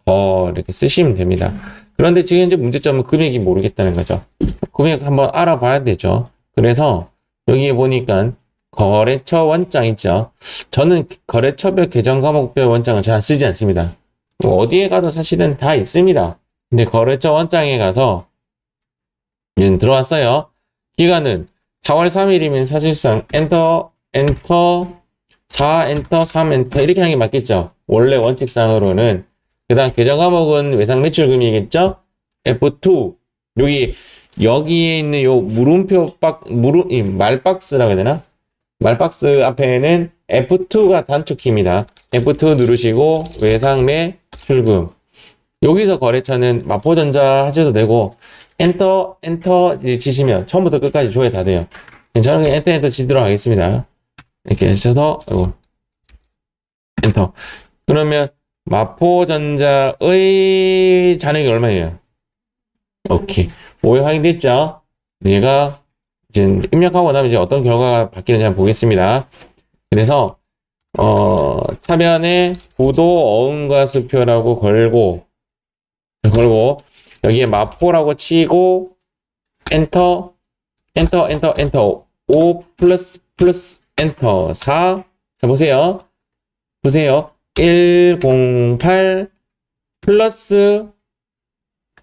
Speaker 1: 이렇게 쓰시면 됩니다. 그런데 지금 현재 문제점은 금액이 모르겠다는 거죠. 금액 한번 알아봐야 되죠. 그래서 여기에 보니까 거래처 원장 있죠. 저는 거래처별 계정 과목별 원장을 잘 쓰지 않습니다. 어디에 가도 사실은 다 있습니다. 근데 거래처 원장에 가서 들어왔어요. 기간은 4월 3일이면 사실상 엔터 4 엔터 3 엔터 이렇게 하는 게 맞겠죠. 원래 원칙상으로는. 그 다음 계정 과목은 외상 매출금이겠죠. F2 여기에 있는 요 물음표 말박스라고 해야 되나? 말박스 앞에는 F2가 단축키입니다. F2 누르시고 외상 매출금. 여기서 거래처는 마포전자 하셔도 되고 엔터 치시면 처음부터 끝까지 조회 다 돼요. 저는 그냥 엔터 치도록 하겠습니다. 이렇게 하셔서 엔터. 그러면 마포전자의 잔액이 얼마예요? 오케이. 오해 확인됐죠? 얘가 이제 입력하고 나면 이제 어떤 결과가 바뀌는지 한번 보겠습니다. 그래서 차변에 부도 어음과 수표라고 걸고 여기에 마포라고 치고 엔터 5 플러스 엔터 4 자 보세요 108 플러스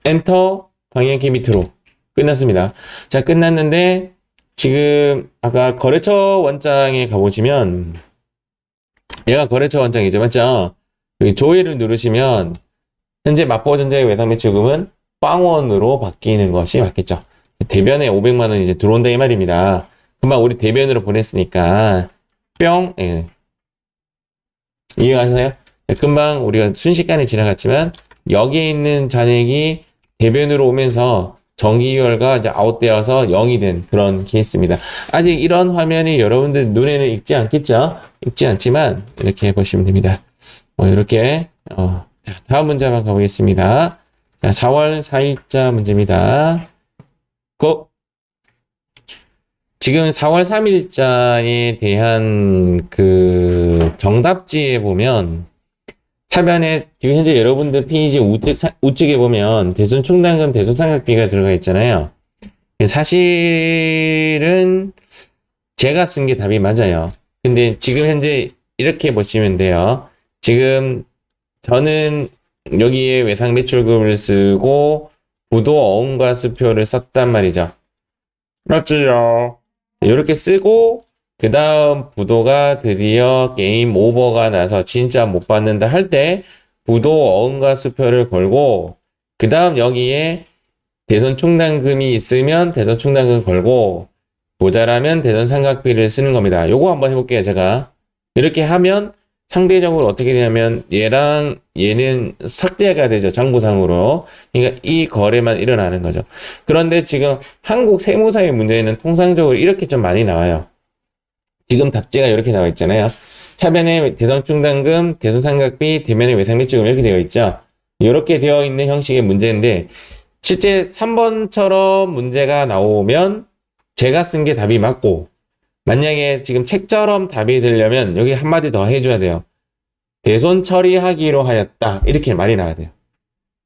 Speaker 1: 엔터 방향키 밑으로 끝났습니다. 자 끝났는데 지금 아까 거래처 원장에 가보시면 얘가 거래처 원장이죠 맞죠? 여기 조회를 누르시면 현재 마포전자의 외상 매출금은 빵원으로 바뀌는 것이 맞겠죠. 대변에 500만원 이제 들어온다 이 말입니다. 금방 우리 대변으로 보냈으니까 뿅 이해가시나요? 금방 우리가 순식간에 지나갔지만 여기에 있는 잔액이 대변으로 오면서 정기율과 이제 아웃되어서 0이 된 그런 케이스입니다. 아직 이런 화면이 여러분들 눈에는 익지 않겠죠? 익지 않지만 이렇게 보시면 됩니다. 이렇게 자, 다음 문제 한번 가보겠습니다. 자, 4월 4일자 문제입니다. 고! 지금 4월 3일자에 대한 그 정답지에 보면 차변에 지금 현재 여러분들 페이지 우측에 보면 대손 충당금, 대손 상각비가 들어가 있잖아요. 사실은 제가 쓴 게 답이 맞아요. 근데 지금 현재 이렇게 보시면 돼요. 지금 저는 여기에 외상 매출금을 쓰고 부도 어음과 수표를 썼단 말이죠. 맞지요. 이렇게 쓰고 그 다음 부도가 드디어 게임 오버가 나서 진짜 못 받는다 할 때 부도 어음과 수표를 걸고 그 다음 여기에 대손 충당금이 있으면 대손 충당금 걸고 모자라면 대손 상각비를 쓰는 겁니다. 요거 한번 해볼게요. 제가 이렇게 하면 상대적으로 어떻게 되냐면 얘랑 얘는 삭제가 되죠. 장부상으로. 그러니까 이 거래만 일어나는 거죠. 그런데 지금 한국 세무사의 문제는 통상적으로 이렇게 좀 많이 나와요. 지금 답지가 이렇게 나와 있잖아요. 차변에 대손 충당금, 대손 상각비, 대면에 외상 매출금 이렇게 되어 있죠. 이렇게 되어 있는 형식의 문제인데 실제 3번처럼 문제가 나오면 제가 쓴 게 답이 맞고 만약에 지금 책처럼 답이 되려면 여기 한마디 더 해줘야 돼요. 대손 처리하기로 하였다. 이렇게 말이 나와야 돼요.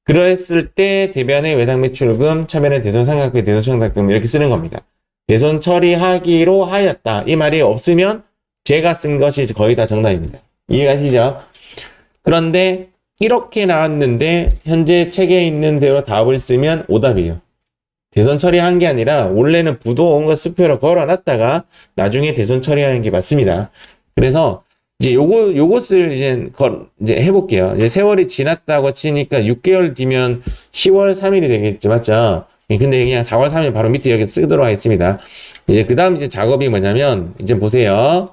Speaker 1: 그랬을 때 대변의 외상 매출금, 차변의 대손 상각비, 대손 충당금 이렇게 쓰는 겁니다. 대손 처리하기로 하였다. 이 말이 없으면 제가 쓴 것이 거의 다 정답입니다. 이해가시죠? 그런데 이렇게 나왔는데 현재 책에 있는 대로 답을 쓰면 오답이에요. 대손 처리한 게 아니라 원래는 부도원과 수표를 걸어놨다가 나중에 대손 처리하는 게 맞습니다. 그래서 이제 요것을 이제 해볼게요. 이제 세월이 지났다고 치니까 6개월 뒤면 10월 3일이 되겠죠. 맞죠? 근데 그냥 4월 3일 바로 밑에 여기 쓰도록 하겠습니다. 이제 그 다음 이제 작업이 뭐냐면 이제 보세요.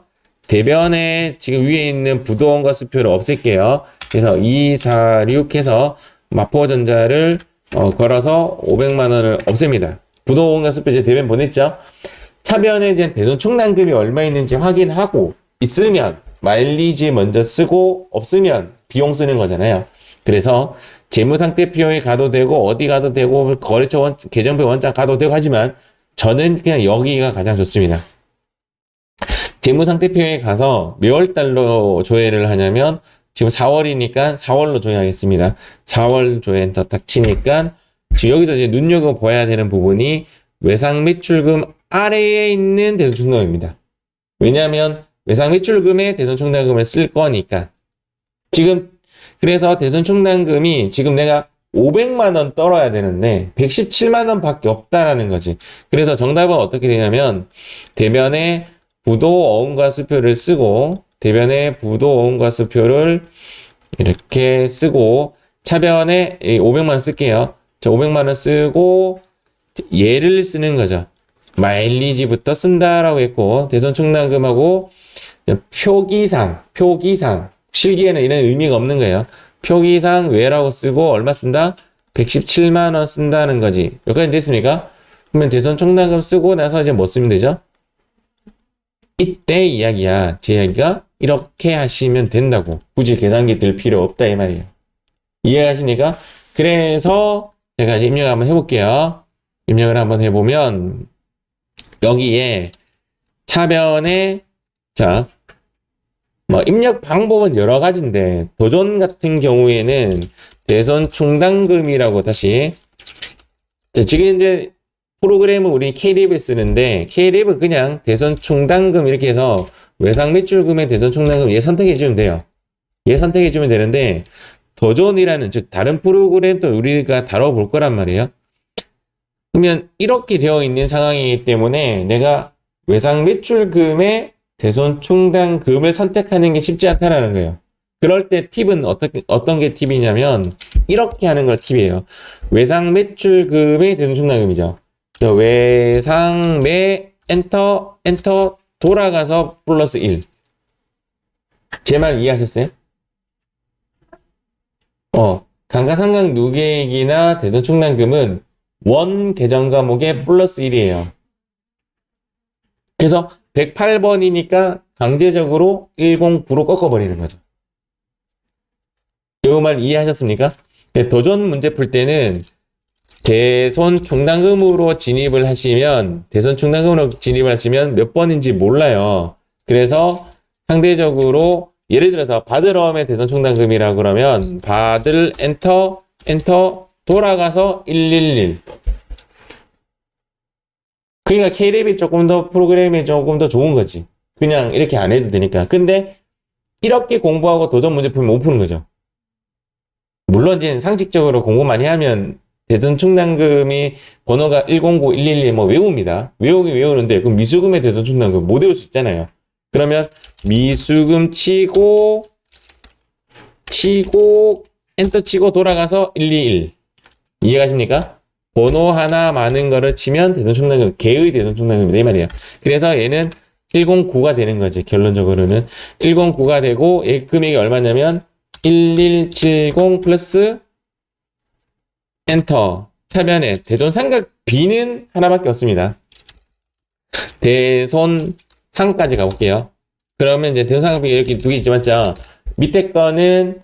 Speaker 1: 대변에 지금 위에 있는 부도원과 수표를 없앨게요. 그래서 2, 4, 6 해서 마포전자를 걸어서 500만 원을 없앱니다. 부도원과 수표 이제 대변 보냈죠? 차변에 이제 대손 충당금이 얼마 있는지 확인하고 있으면 마일리지 먼저 쓰고 없으면 비용 쓰는 거잖아요. 그래서 재무상태표에 가도 되고 어디 가도 되고 거래처 계정표 원장 가도 되고 하지만 저는 그냥 여기가 가장 좋습니다. 재무상태표에 가서 몇 월달로 조회를 하냐면 지금 4월이니까 4월로 조회하겠습니다. 4월 조회 엔터 딱 치니까 지금 여기서 이제 눈여겨봐야 되는 부분이 외상 매출금 아래에 있는 대손 충당금입니다. 왜냐하면 외상 매출금에 대손 충당금을 쓸 거니까. 지금 그래서 대손 충당금이 지금 내가 500만 원 떨어야 되는데 117만 원 밖에 없다라는 거지. 그래서 정답은 어떻게 되냐면 대변에 부도 어음과 수표를 쓰고 대변에 부도 어음과 수표를 이렇게 쓰고 차변에 500만 원 쓸게요. 자, 500만 원 쓰고 얘를 쓰는 거죠. 마일리지부터 쓴다라고 했고 대손 충당금하고 표기상 실기에는 이런 의미가 없는 거예요. 표기상 외라고 쓰고 얼마 쓴다? 117만 원 쓴다는 거지. 여기까지 됐습니까? 그러면 대손 충당금 쓰고 나서 이제 뭐 쓰면 되죠? 이때 이야기야. 제 이야기가 이렇게 하시면 된다고. 굳이 계산기 들 필요 없다 이 말이에요. 이해하십니까? 그래서 제가 이제 입력을 한번 해볼게요. 입력을 한번 해보면 여기에 차변에 자 뭐 입력 방법은 여러 가지인데 도전 같은 경우에는 대손 충당금이라고 다시 지금 이제 프로그램은 우리 K랩을 쓰는데 K랩은 그냥 대손 충당금 이렇게 해서 외상 매출금의 대손 충당금 얘 선택해 주면 돼요. 얘 선택해 주면 되는데 도전이라는 즉 다른 프로그램도 우리가 다뤄볼 거란 말이에요. 그러면 이렇게 되어 있는 상황이기 때문에 내가 외상 매출금의 대손 충당금을 선택하는 게 쉽지 않다라는 거예요. 그럴 때 팁은 어떤 게 팁이냐면 이렇게 하는 걸 팁이에요. 외상 매출금의 대손 충당금이죠. 외상 매 엔터 돌아가서 플러스 1. 제 말 이해하셨어요? 감가상각 누계액이나 대손 충당금은 원 계정 과목에 플러스 1이에요. 그래서 108번이니까 강제적으로 109로 꺾어버리는 거죠. 이 말 이해하셨습니까? 도전 문제 풀 때는 대손 충당금으로 진입을 하시면 몇 번인지 몰라요. 그래서 상대적으로 예를 들어서 받으러 오면 대손 충당금이라고 그러면 받을 엔터 돌아가서 111. 그러니까 K랩이 조금 더 프로그램이 조금 더 좋은 거지. 그냥 이렇게 안 해도 되니까. 근데 이렇게 공부하고 도전 문제 풀면 못 푸는 거죠. 물론 이제 상식적으로 공부 많이 하면 대전 충당금이 번호가 109, 111 뭐 외웁니다. 외우긴 외우는데 그럼 미수금의 대전 충당금 못 외울 수 있잖아요. 그러면 미수금 치고 엔터 치고 돌아가서 121. 이해가십니까? 번호 하나 많은 거를 치면 대전 충당금, 개의 대전 충당금이다 이 말이에요. 그래서 얘는 109가 되는 거지. 결론적으로는 109가 되고 얘 금액이 얼마냐면 1170 플러스 엔터. 차변에 대손삼각 B는 하나밖에 없습니다. 대손상까지 가볼게요. 그러면 이제 대손삼각 B 이렇게 두 개 있지 맞죠? 밑에 거는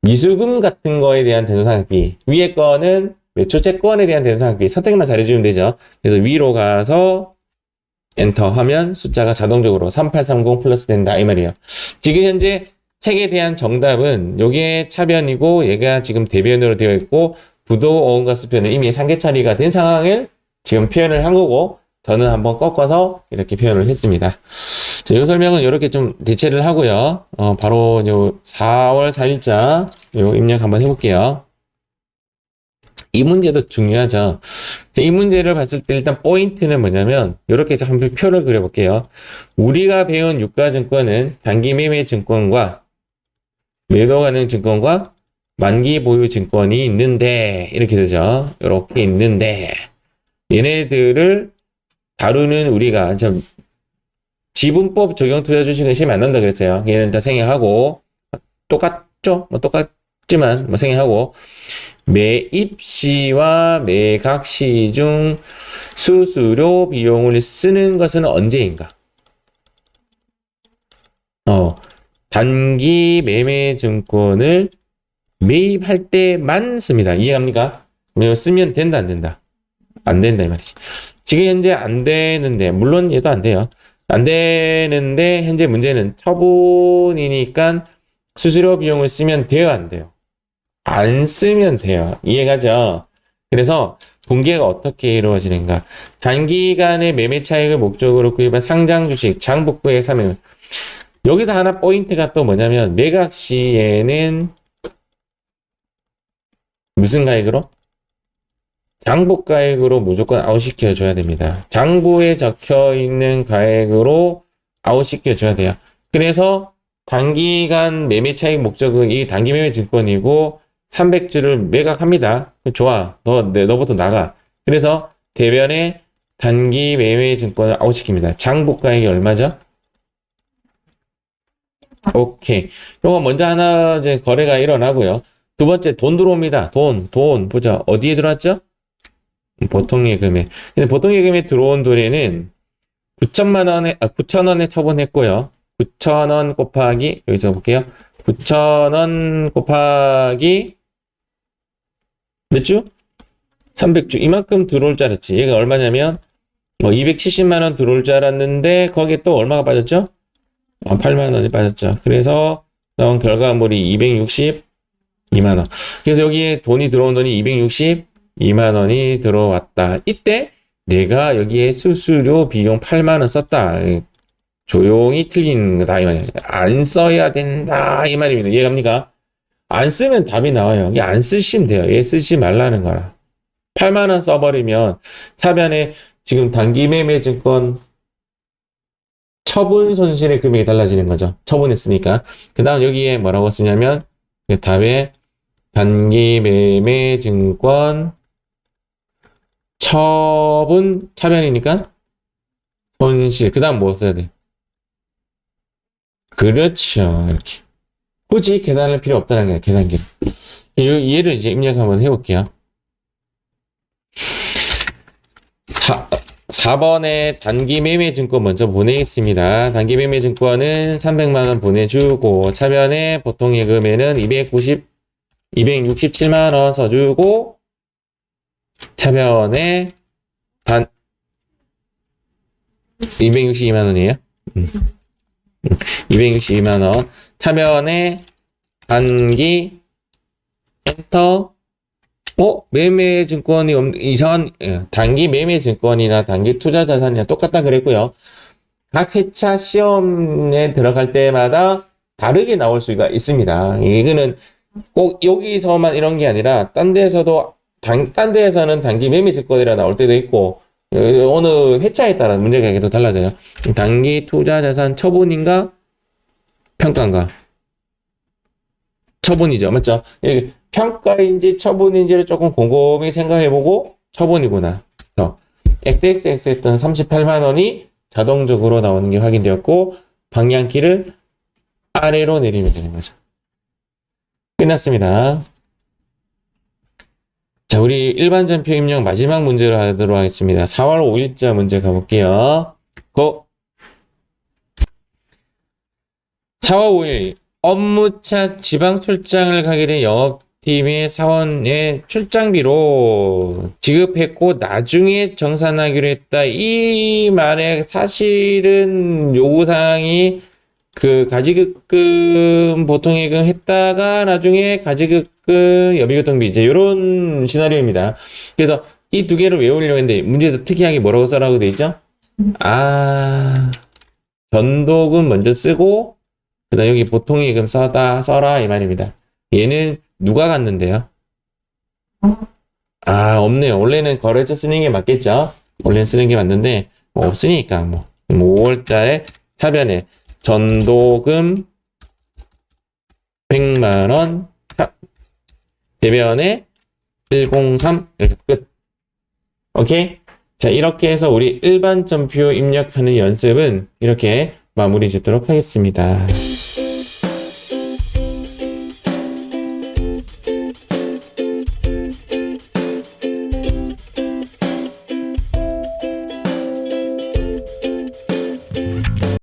Speaker 1: 미수금 같은 거에 대한 대손삼각 B, 위에 거는 매초채권에 대한 대손삼각 B 선택만 잘해주면 되죠. 그래서 위로 가서 엔터 하면 숫자가 자동적으로 3830 플러스 된다 이 말이에요. 지금 현재 책에 대한 정답은 요게 차변이고 얘가 지금 대변으로 되어 있고 부도 어음과 수표는 이미 상계 처리가 된 상황을 지금 표현을 한 거고 저는 한번 꺾어서 이렇게 표현을 했습니다. 자, 이 설명은 이렇게 좀 대체를 하고요. 바로 요 4월 4일자 요 입력 한번 해볼게요. 이 문제도 중요하죠. 이 문제를 봤을 때 일단 포인트는 뭐냐면 이렇게 한번 표를 그려볼게요. 우리가 배운 유가증권은 단기 매매 증권과 매도 가능 증권과 만기 보유 증권이 있는데 이렇게 되죠. 이렇게 있는데 얘네들을 다루는 우리가 지분법 적용 투자 주식은 시험에 안 나온다 그랬어요. 얘는 다 생략하고 똑같죠? 뭐 똑같지만 뭐 생략하고 매입 시와 매각 시 중 수수료 비용을 쓰는 것은 언제인가? 단기 매매 증권을 매입할 때만 씁니다. 이해갑니까? 쓰면 된다, 안 된다? 안 된다, 이 말이지. 지금 현재 안 되는데, 물론 얘도 안 돼요. 안 되는데, 현재 문제는 처분이니까 수수료 비용을 쓰면 돼요, 안 돼요? 안 쓰면 돼요. 이해가죠? 그래서 분계가 어떻게 이루어지는가? 단기간의 매매 차익을 목적으로 구입한 상장 주식, 장복부에 사면 여기서 하나 포인트가 또 뭐냐면 매각 시에는 무슨 가액으로? 장부 가액으로 무조건 아웃시켜 줘야 됩니다. 장부에 적혀 있는 가액으로 아웃시켜 줘야 돼요. 그래서 단기간 매매 차익 목적은 이 단기 매매 증권이고 300주를 매각합니다. 좋아. 너부터 나가. 그래서 대변에 단기 매매 증권을 아웃시킵니다. 장부 가액이 얼마죠? 오케이. 요거 먼저 하나 이제 거래가 일어나고요. 두 번째 돈 들어옵니다. 돈 보자. 어디에 들어왔죠? 보통 예금에. 근데 보통 예금에 들어온 돈에는 9천원에 처분했고요. 9천원 곱하기 여기서 볼게요. 9천원 곱하기 몇 주? 300주. 이만큼 들어올 줄 알았지. 얘가 얼마냐면 270만원 들어올 줄 알았는데 거기에 또 얼마가 빠졌죠? 8만원이 빠졌죠. 그래서 나온 결과물이 262만원. 그래서 여기에 돈이 들어온 돈이 262만원이 들어왔다. 이때 내가 여기에 수수료 비용 8만원 썼다. 조용히 틀린 거다 이 말이에요. 안 써야 된다 이 말입니다. 이해갑니까? 안 쓰면 답이 나와요. 이게 안 쓰시면 돼요. 얘 쓰지 말라는 거라. 8만원 써버리면 차변에 지금 단기 매매 증권 처분 손실의 금액이 달라지는 거죠. 처분했으니까. 그 다음 여기에 뭐라고 쓰냐면 답에 단기 매매 증권 처분 차변이니까 손실. 그 다음 뭐 써야 돼? 그렇죠. 이렇게. 굳이 계산할 필요 없다는 거예요. 계산기. 얘를 이제 입력 한번 해볼게요. 4번에 단기 매매 증권 먼저 보내겠습니다. 단기 매매 증권은 300만원 보내주고, 차변에 보통 예금에는 267만원 써주고, 차변에 단 262만 원이에요. 262만 원. 차변에 단기 엔터. 매매 증권이 이상한 단기 매매 증권이나 단기 투자 자산이랑 똑같다 그랬고요. 각 회차 시험에 들어갈 때마다 다르게 나올 수가 있습니다. 이거는 꼭 여기서만 이런 게 아니라 딴 데에서도 딴 데에서는 단기 매매 증권이라 나올 때도 있고 어느 회차에 따라 문제가 계속 달라져요. 단기 투자 자산 처분인가 평가인가? 처분이죠. 맞죠? 평가인지 처분인지를 조금 곰곰이 생각해보고 처분이구나. XXX 했던 38만 원이 자동적으로 나오는 게 확인되었고 방향키를 아래로 내리면 되는 거죠. 끝났습니다. 자, 우리 일반 전표 입력 마지막 문제로 하도록 하겠습니다. 4월 5일자 문제 가볼게요. 4월 5일 업무차 지방 출장을 가게 된 영업팀의 사원의 출장비로 지급했고 나중에 정산하기로 했다. 이 말에 사실은 요구사항이 그 가지급금 보통예금 했다가 나중에 가지급금 여비교통비 이제 요런 시나리오입니다. 그래서 이 두 개를 외우려고 했는데 문제에서 특이하게 뭐라고 써라고 돼 있죠? 전도금 먼저 쓰고 그다음 여기 보통예금 써라 이 말입니다. 얘는 누가 갔는데요? 없네요. 원래는 거래처 쓰는 게 맞겠죠? 원래는 쓰는 게 맞는데 없으니까 5월달에 차변에 전도금 100만원 대변에 103 이렇게 끝. 오케이? 자, 이렇게 해서 우리 일반 전표 입력하는 연습은 이렇게 마무리 짓도록 하겠습니다.